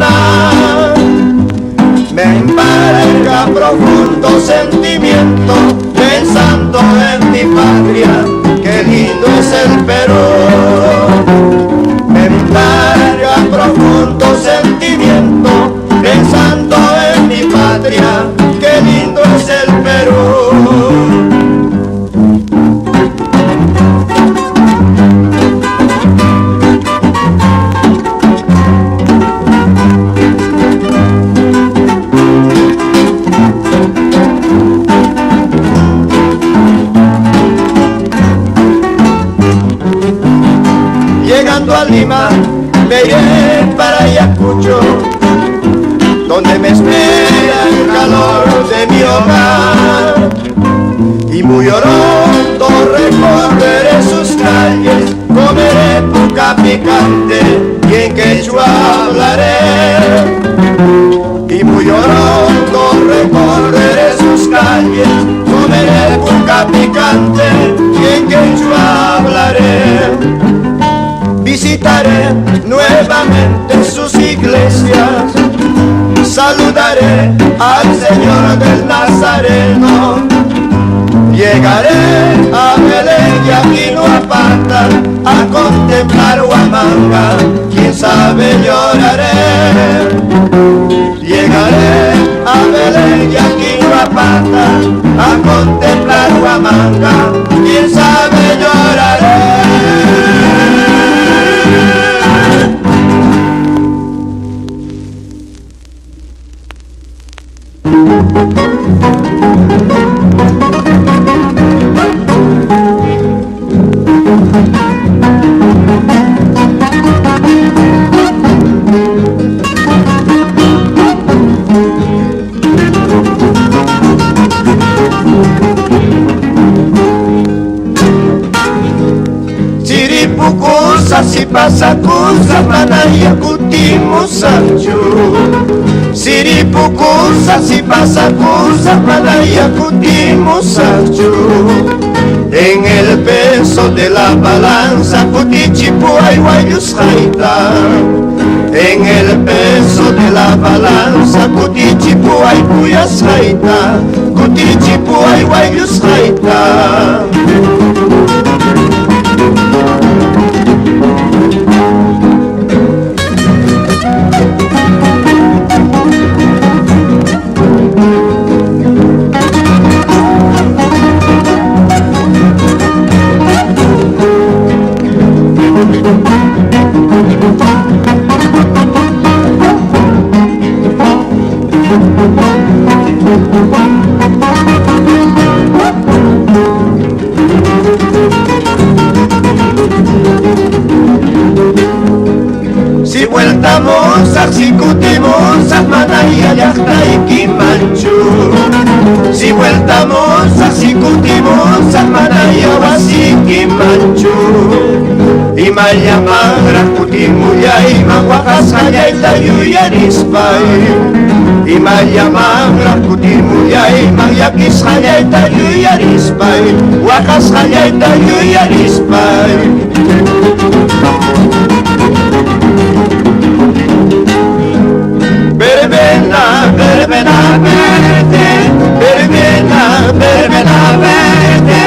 amar. Me embarga profundo sentimiento pensando en mi patria, qué lindo es el Perú. Me embarga profundo sentimiento pensando en mi patria, qué lindo es el Perú. Llegando a Lima, me iré para Ayacucho, donde me espera el calor de mi hogar. Y muy orondo recorreré sus calles, comeré puca picante y en quechua hablaré. Y muy orondo recorreré sus calles, comeré puca picante y en quechua hablaré. Visitaré nuevamente sus iglesias, saludaré al Señor del Nazareno. Llegaré a Belén y a Quinoapata a contemplar Huamanga, quién sabe lloraré. Llegaré a Belén y a Quinoapata a contemplar Huamanga, quién sabe lloraré. Siripucusa si pasa cusa manaya kutimusanchu. Siripucusa si pasa cusa manaya kutimusanchu. En el peso de la balanza kutichipuay guayusjaita. En el peso de la balanza kutichipuay guyasjaita. Kutichipuay guayusjaita. Si vueltamos a Xicutimos a Manaya y Manchu. Si vueltamos a Xicutimos a Manaya y Manchu. Y Maya Magra Kutimuya y Mahuacasaya y Tayuyarispay. Y Maya Magra Kutimuya y Mayakisaya y Tayuyarispay. Huacasaya y Tayuyarispay. Verbena, verbena, verte, verbena, verbena, verte,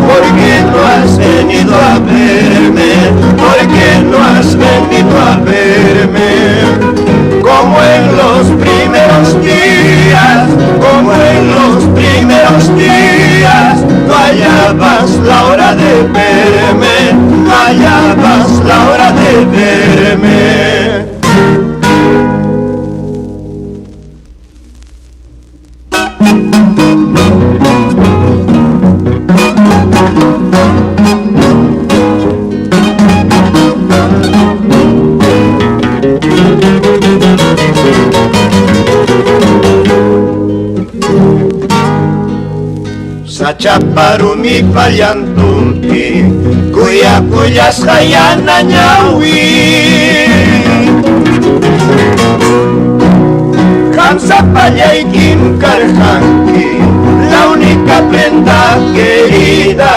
¿por qué no has venido a verme? ¿Por qué no has venido a verme? Como en los primeros días, como en los primeros días, no hallabas la hora de verme, no hallabas la hora de verme. Sachaparumi pallantumpi, kuya kuyas hayana ñawi. Kamsa payaykim karhanki, la única prenda querida,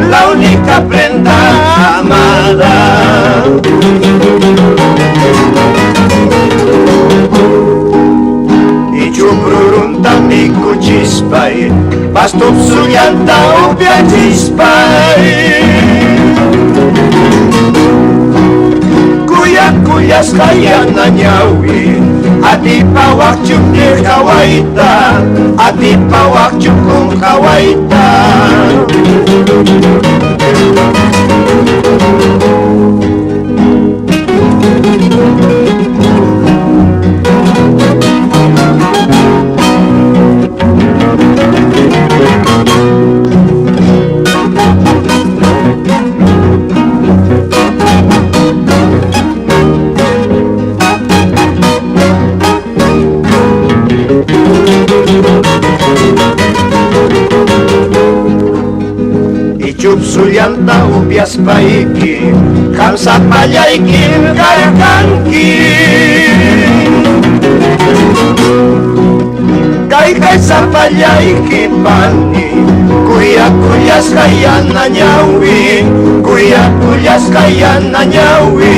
la única prenda amada. Astop suljanta opět spaj. Kuya skaya na nyawi, ati pawak chukir kawaita, ati pawak chukum kawaita. Ichup sulyanta upias paiki, kamsat palyaikin karkanki. Kai sa palyaikin pani, kuya skayan na nyawi, kuya skayan na nyawi.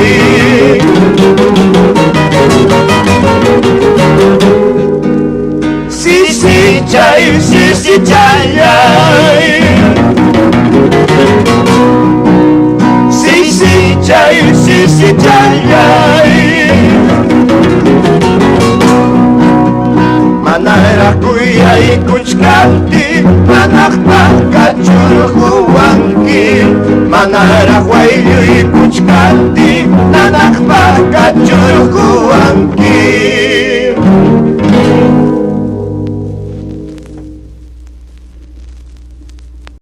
Sisi chay, sisi chay. Manara kuya ikuchkanti, manak pakachurhuwanki. Manara huaylu ikuchkanti, nanak pakachurhuwanki.